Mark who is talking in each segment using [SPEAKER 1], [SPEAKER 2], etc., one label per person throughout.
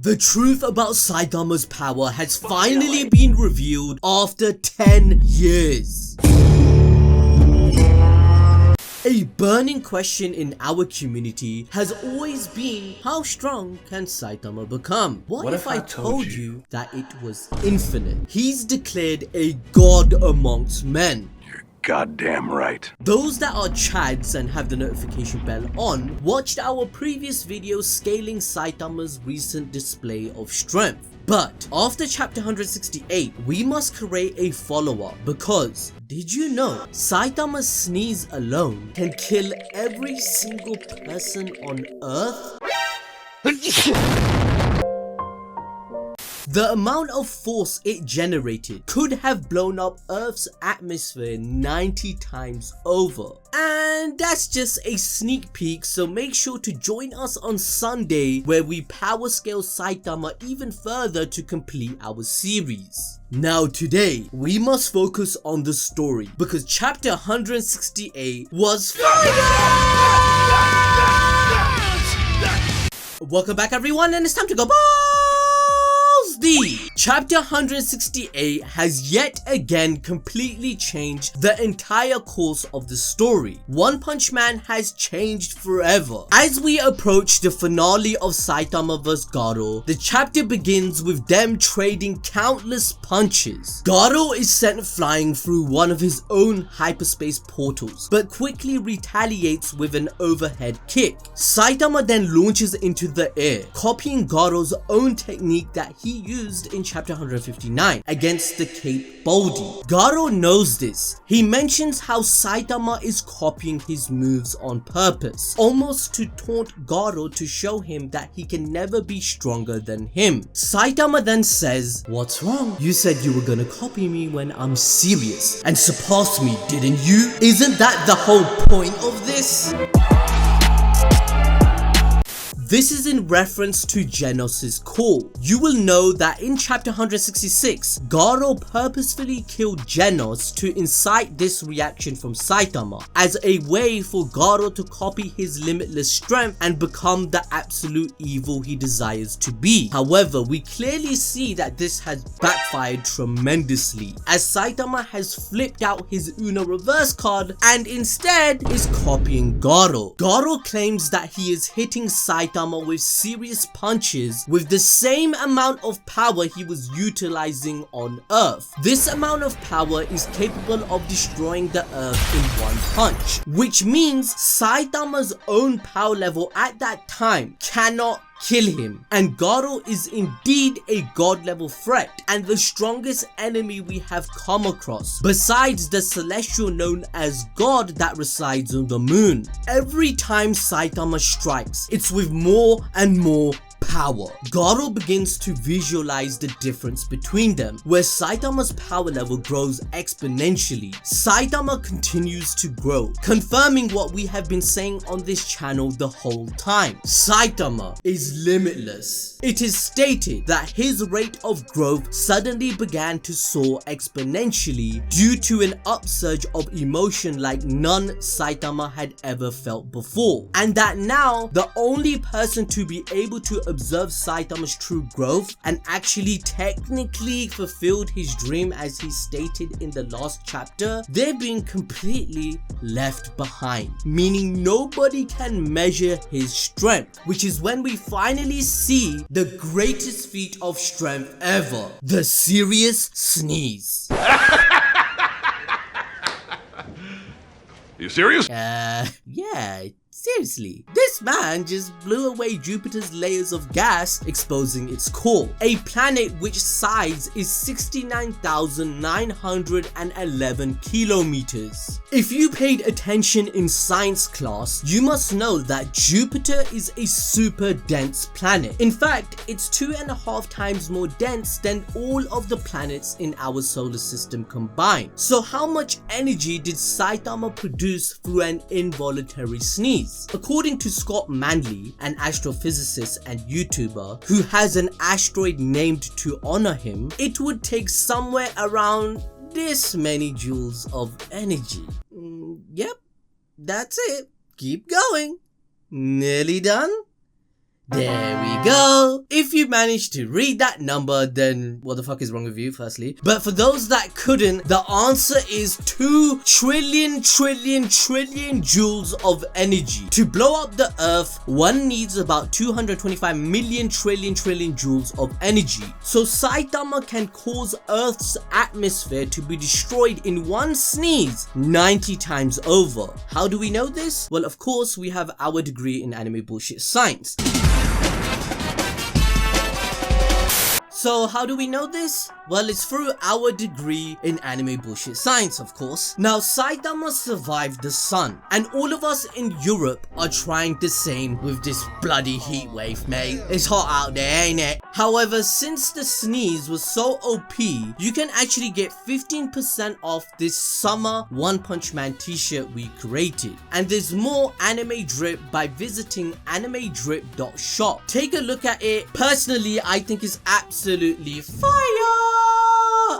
[SPEAKER 1] The truth about Saitama's power has finally been revealed after 10 years. A burning question in our community has always been, how strong can Saitama become? What if I told you that it was infinite? He's declared a god amongst men.
[SPEAKER 2] Goddamn right.
[SPEAKER 1] Those that are chads and have the notification bell on watched our previous video scaling Saitama's recent display of strength. But after chapter 168, we must create a follow-up because, did you know, Saitama's sneeze alone can kill every single person on Earth? The amount of force it generated could have blown up Earth's atmosphere 90 times over. And that's just a sneak peek, so make sure to join us on Sunday where we power scale Saitama even further to complete our series. Now today, we must focus on the story because chapter 168 was fire! Welcome back everyone, and it's time to go Chapter 168 has yet again completely changed the entire course of the story. One Punch Man has changed forever. As we approach the finale of Saitama vs Garo, the chapter begins with them trading countless punches. Garo is sent flying through one of his own hyperspace portals, but quickly retaliates with an overhead kick. Saitama then launches into the air, copying Garo's own technique that he used in chapter 159 against the Cape Baldy. Garo knows this. He mentions how Saitama is copying his moves on purpose, almost to taunt Garo to show him that he can never be stronger than him. Saitama then says, "What's wrong? You said you were gonna copy me when I'm serious and surpass me, didn't you? Isn't that the whole point of this?" This is in reference to Genos' call. You will know that in chapter 166, Garo purposefully killed Genos to incite this reaction from Saitama as a way for Garo to copy his limitless strength and become the absolute evil he desires to be. However, we clearly see that this has backfired tremendously as Saitama has flipped out his Uno reverse card and instead is copying Garo. Garo claims that he is hitting Saitama with serious punches with the same amount of power he was utilizing on Earth. This amount of power is capable of destroying the Earth in one punch, which means Saitama's own power level at that time cannot kill him, and Garo is indeed a god level threat and the strongest enemy we have come across besides the celestial known as God that resides on the moon. Every time Saitama strikes, it's with more and more power. Garo begins to visualize the difference between them, where Saitama's power level grows exponentially. Saitama continues to grow, confirming what we have been saying on this channel the whole time. Saitama is limitless. It is stated that his rate of growth suddenly began to soar exponentially due to an upsurge of emotion like none Saitama had ever felt before, and that now the only person to be able to observe Saitama's true growth and actually technically fulfilled his dream as he stated in the last chapter, they're being completely left behind, meaning nobody can measure his strength, which is when we finally see the greatest feat of strength ever, the serious sneeze.
[SPEAKER 2] You serious?
[SPEAKER 1] Yeah. Seriously, this man just blew away Jupiter's layers of gas, exposing its core, a planet which size is 69,911 kilometers. If you paid attention in science class, you must know that Jupiter is a super dense planet. In fact, it's 2.5 times more dense than all of the planets in our solar system combined. So how much energy did Saitama produce through an involuntary sneeze? According to Scott Manley, an astrophysicist and YouTuber who has an asteroid named to honor him, it would take somewhere around this many joules of energy. Yep, that's it. Keep going. Nearly done. There we go. If you managed to read that number, then what the fuck is wrong with you, firstly? But for those that couldn't, the answer is 2 trillion joules of energy. To blow up the earth, one needs about 225 million trillion joules of energy. So Saitama can cause Earth's atmosphere to be destroyed in one sneeze 90 times over. How do we know this? Well, of course, we have our degree in anime bullshit science. So how do we know this? Well, it's through our degree in anime bullshit science, of course. Now, Saitama survived the sun, and all of us in Europe are trying the same with this bloody heat wave, mate. It's hot out there, ain't it? However, since the sneeze was so OP, you can actually get 15% off this summer One Punch Man t-shirt we created. And there's more anime drip by visiting animedrip.shop. Take a look at it. Personally, I think it's absolutely fire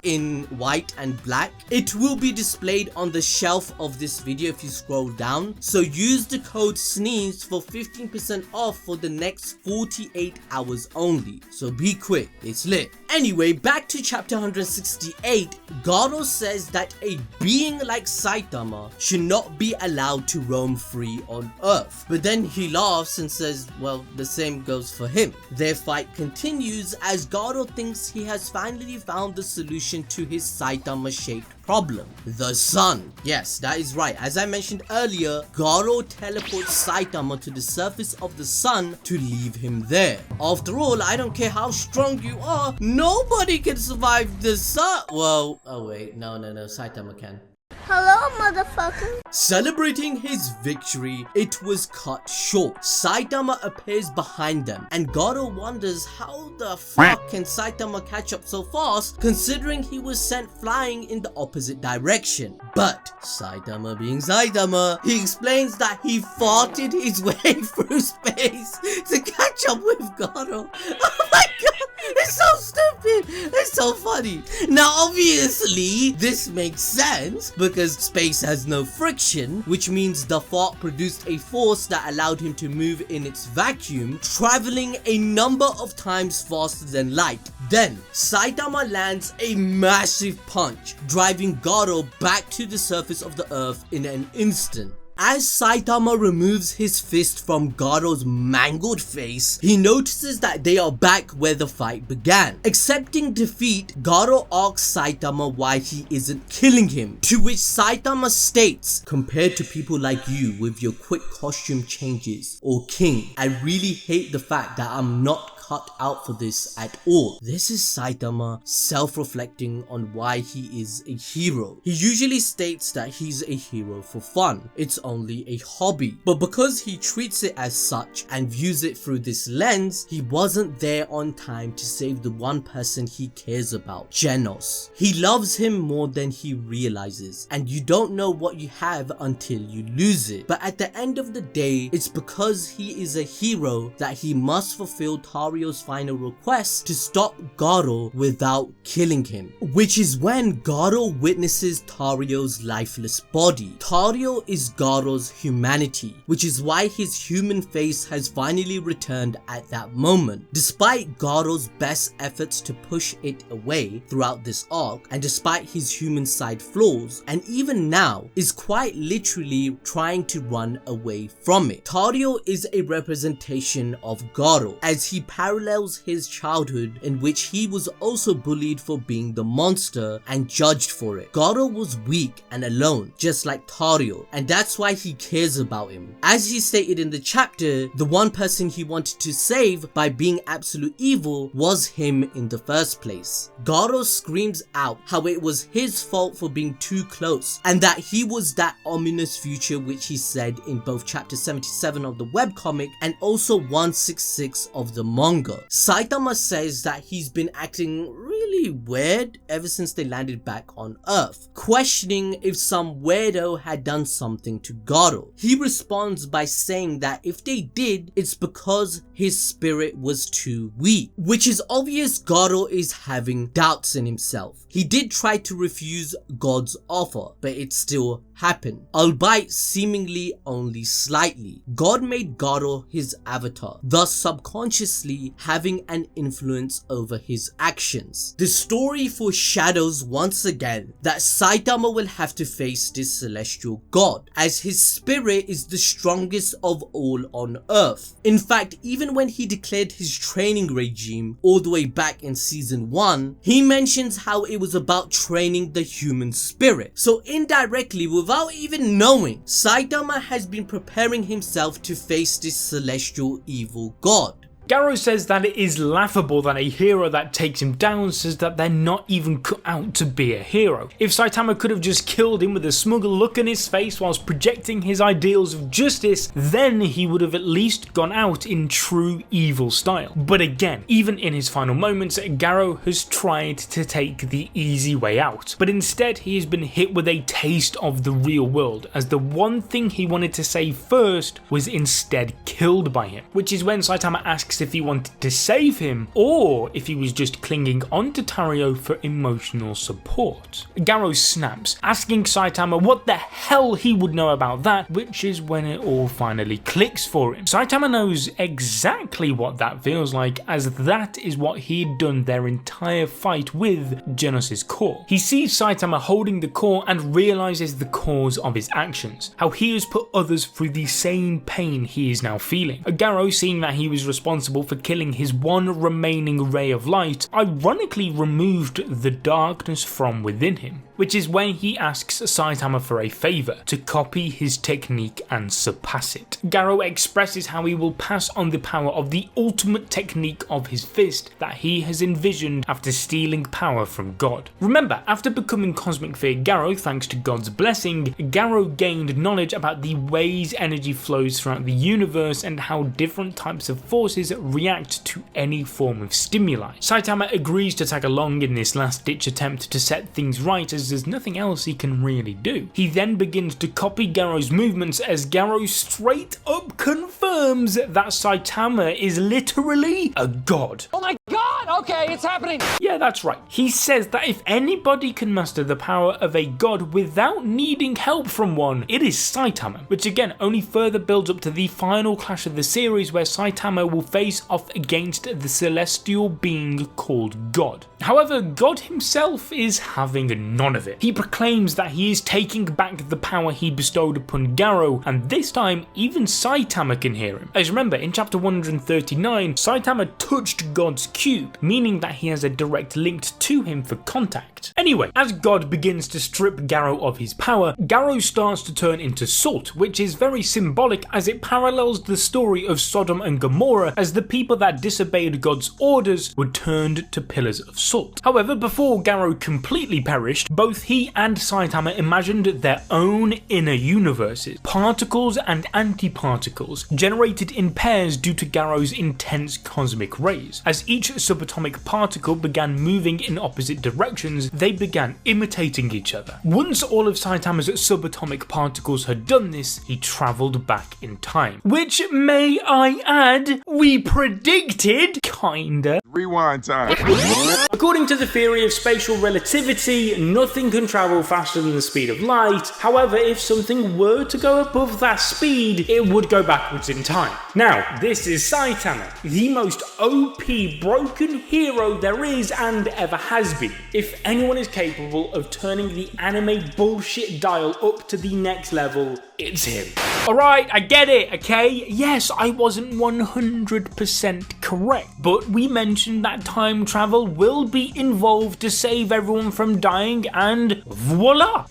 [SPEAKER 1] in white and black. It will be displayed on the shelf of this video if you scroll down. So use the code SNEEZE for 15% off for the next 48 hours only. So be quick, it's lit. Anyway, back to chapter 168. Garo says that a being like Saitama should not be allowed to roam free on Earth. But then he laughs and says, well, the same goes for him. Their fight continues as Garo thinks he has finally found the solution to his Saitama-shaped problem, the sun. Yes, that is right. As I mentioned earlier, Garo teleports Saitama to the surface of the sun to leave him there. After all, I don't care how strong you are, nobody can survive the sun. Well, oh wait, no, Saitama can.
[SPEAKER 3] Hello, motherfucker.
[SPEAKER 1] Celebrating his victory, it was cut short. Saitama appears behind them, and Garo wonders how the fuck can Saitama catch up so fast, considering he was sent flying in the opposite direction. But Saitama being Saitama, he explains that he farted his way through space to catch up with Garo. Oh my god! It's so stupid. It's so funny. Now, obviously, this makes sense because space has no friction, which means the fart produced a force that allowed him to move in its vacuum, traveling a number of times faster than light. Then, Saitama lands a massive punch, driving Garo back to the surface of the earth in an instant. As Saitama removes his fist from Garo's mangled face, he notices that they are back where the fight began. Accepting defeat, Garo asks Saitama why he isn't killing him, to which Saitama states, compared to people like you with your quick costume changes, or king, I really hate the fact that I'm not cut out for this at all. This is Saitama self-reflecting on why he is a hero. He usually states that he's a hero for fun. It's only a hobby. But because he treats it as such and views it through this lens, he wasn't there on time to save the one person he cares about, Genos. He loves him more than he realizes, and you don't know what you have until you lose it. But at the end of the day, it's because he is a hero that he must fulfill Tareo's final request to stop Garo without killing him, which is when Garo witnesses Tareo's lifeless body. Tareo is Garo's humanity, which is why his human face has finally returned at that moment. Despite Garo's best efforts to push it away throughout this arc, and despite his human side flaws, and even now is quite literally trying to run away from it. Tareo is a representation of Garo, as he parallels his childhood in which he was also bullied for being the monster and judged for it. Garo was weak and alone, just like Tareo, and that's why he cares about him. As he stated in the chapter, the one person he wanted to save by being absolute evil was him in the first place. Garo screams out how it was his fault for being too close, and that he was that ominous future which he said in both chapter 77 of the webcomic and also 166 of the manga. Saitama says that he's been acting really weird ever since they landed back on Earth, questioning if some weirdo had done something to Garo. He responds by saying that if they did, it's because his spirit was too weak, which is obvious Garo is having doubts in himself. He did try to refuse God's offer, but it still happen, albeit seemingly only slightly. God made Garo his avatar, thus subconsciously having an influence over his actions. The story foreshadows once again that Saitama will have to face this celestial god, as his spirit is the strongest of all on Earth. In fact, even when he declared his training regime all the way back in season 1, he mentions how it was about training the human spirit. So indirectly, without even knowing, Saitama has been preparing himself to face this celestial evil god.
[SPEAKER 4] Garo says that it is laughable that a hero that takes him down says that they're not even cut out to be a hero. If Saitama could have just killed him with a smug look on his face whilst projecting his ideals of justice, then he would have at least gone out in true evil style. But again, even in his final moments, Garo has tried to take the easy way out. But instead, he has been hit with a taste of the real world, as the one thing he wanted to say first was instead killed by him. Which is when Saitama asks if he wanted to save him or if he was just clinging on to Tareo for emotional support. Garo snaps, asking Saitama what the hell he would know about that, which is when it all finally clicks for him. Saitama knows exactly what that feels like, as that is what he'd done their entire fight with Genos' core. He sees Saitama holding the core and realizes the cause of his actions, how he has put others through the same pain he is now feeling. Garo, seeing that he was responsible for killing his one remaining ray of light, ironically removed the darkness from within him, which is when he asks Saitama for a favour, to copy his technique and surpass it. Garo expresses how he will pass on the power of the ultimate technique of his fist that he has envisioned after stealing power from God. Remember, after becoming Cosmic Garou thanks to God's blessing, Garo gained knowledge about the ways energy flows throughout the universe and how different types of forces react to any form of stimuli. Saitama agrees to tag along in this last ditch attempt to set things right, as there's nothing else he can really do. He then begins to copy Garo's movements, as Garo straight up confirms that Saitama is literally a god.
[SPEAKER 5] Oh my god, okay, it's happening!
[SPEAKER 4] Yeah, that's right. He says that if anybody can master the power of a god without needing help from one, it is Saitama, which again only further builds up to the final clash of the series, where Saitama will face off against the celestial being called God. However, God himself is having none of it. He proclaims that he is taking back the power he bestowed upon Garo, and this time even Saitama can hear him. As remember, in chapter 139, Saitama touched God's cube, meaning that he has a direct link to him for contact. Anyway, as God begins to strip Garo of his power, Garo starts to turn into salt, which is very symbolic as it parallels the story of Sodom and Gomorrah, as the people that disobeyed God's orders were turned to pillars of salt. However, before Garo completely perished, both he and Saitama imagined their own inner universes, particles and antiparticles, generated in pairs due to Garo's intense cosmic rays. As each subatomic particle began moving in opposite directions, they began imitating each other. Once all of Saitama's subatomic particles had done this, he travelled back in time. Which, may I add, we predicted, kinda.
[SPEAKER 6] Rewind time.
[SPEAKER 4] According to the theory of spatial relativity, nothing can travel faster than the speed of light. However, if something were to go above that speed, it would go backwards in time. Now, this is Saitama, the most OP broken hero there is and ever has been. If anyone is capable of turning the anime bullshit dial up to the next level, it's him. Alright, I get it, okay? Yes, I wasn't 100% correct, but we mentioned that time travel will be involved to save everyone from dying, and voila!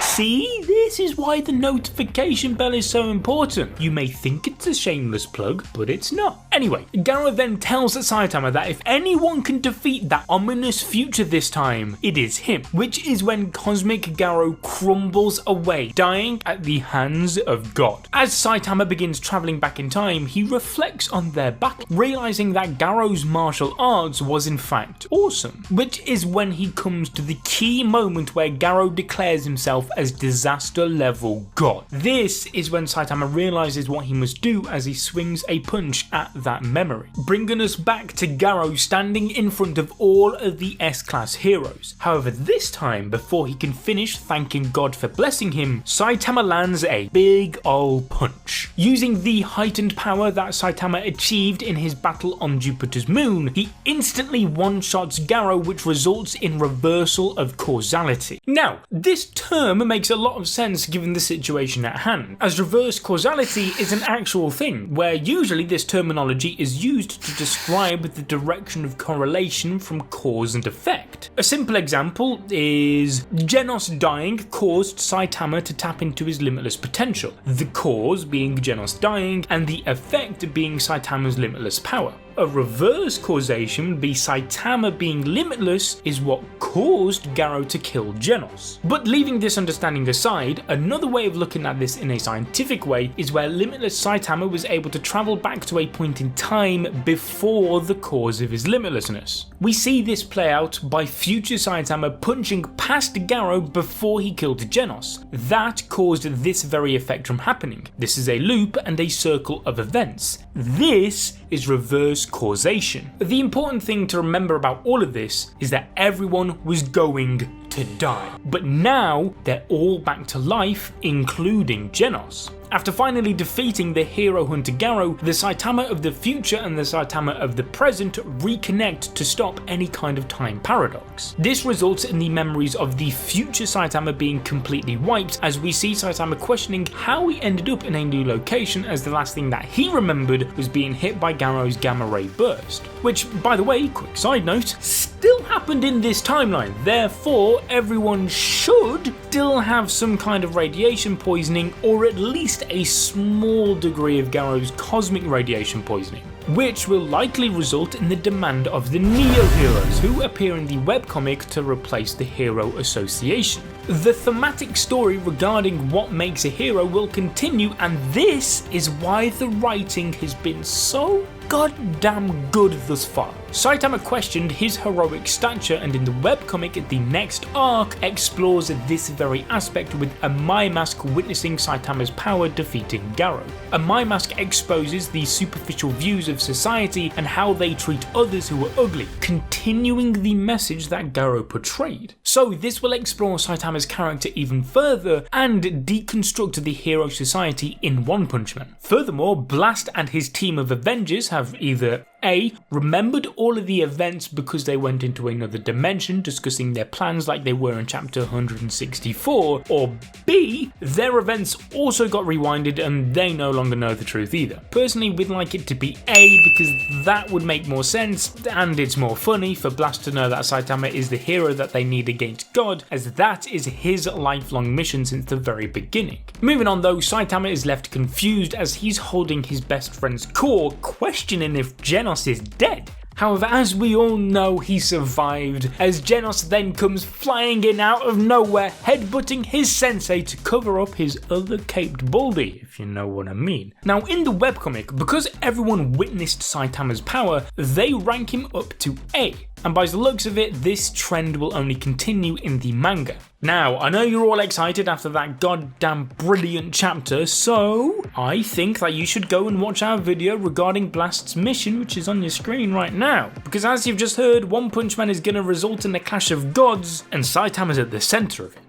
[SPEAKER 4] See, this is why the notification bell is so important. You may think it's a shameless plug, but it's not. Anyway, Garo then tells Saitama that if anyone can defeat that ominous future this time, it is him, which is when Cosmic Garou crumbles away, dying at the hands of God. As Saitama begins travelling back in time, he reflects on their battle, realising that Garo's martial arts was in fact awesome, which is when he comes to the key moment where Garo declares himself as disaster level god. This is when Saitama realizes what he must do as he swings a punch at that memory, bringing us back to Garo standing in front of all of the S-class heroes. However, this time, before he can finish thanking God for blessing him, Saitama lands a big ol' punch. Using the heightened power that Saitama achieved in his battle on Jupiter's moon, he instantly one-shots Garo, which results in reversal of causality. Now, this term makes a lot of sense given the situation at hand, as reverse causality is an actual thing, where usually this terminology is used to describe the direction of correlation from cause and effect. A simple example is Genos dying caused Saitama to tap into his limitless potential, the cause being Genos dying and the effect being Saitama's limitless power. A reverse causation would be Saitama being limitless is what caused Garo to kill Genos. But leaving this understanding aside, another way of looking at this in a scientific way is where limitless Saitama was able to travel back to a point in time before the cause of his limitlessness. We see this play out by future Saitama punching past Garo before he killed Genos. That caused this very effect from happening. This is a loop and a circle of events. This is reverse causation. The important thing to remember about all of this is that everyone was going to die, but now they're all back to life, including Genos. After finally defeating the hero hunter Garo, the Saitama of the future and the Saitama of the present reconnect to stop any kind of time paradox. This results in the memories of the future Saitama being completely wiped, as we see Saitama questioning how he ended up in a new location, as the last thing that he remembered was being hit by Garo's gamma ray burst. Which, by the way, quick side note, still happened in this timeline, therefore everyone should still have some kind of radiation poisoning, or at least a small degree of Garo's cosmic radiation poisoning, which will likely result in the demand of the Neo-Heroes, who appear in the webcomic to replace the Hero Association. The thematic story regarding what makes a hero will continue, and this is why the writing has been so goddamn good thus far. Saitama questioned his heroic stature, and in the webcomic the next arc explores this very aspect with a Mai Mask witnessing Saitama's power defeating Garo. A Mai Mask exposes the superficial views of society and how they treat others who are ugly, continuing the message that Garo portrayed. So this will explore Saitama's character even further and deconstruct the hero society in One Punch Man. Furthermore, Blast and his team of Avengers have either A. remembered all of the events because they went into another dimension discussing their plans like they were in chapter 164, or B. their events also got rewinded and they no longer know the truth either. Personally, we'd like it to be A because that would make more sense, and it's more funny for Blast to know that Saitama is the hero that they need against God, as that is his lifelong mission since the very beginning. Moving on though, Saitama is left confused as he's holding his best friend's core, questioning if Genos is dead. However, as we all know, he survived, as Genos then comes flying in out of nowhere, headbutting his sensei to cover up his other caped baldy, if you know what I mean. Now in the webcomic, because everyone witnessed Saitama's power, they rank him up to A, and by the looks of it, this trend will only continue in the manga. Now, I know you're all excited after that goddamn brilliant chapter, so I think that you should go and watch our video regarding Blast's mission, which is on your screen right now. Because as you've just heard, One Punch Man is going to result in a clash of gods, and Saitama's at the centre of it.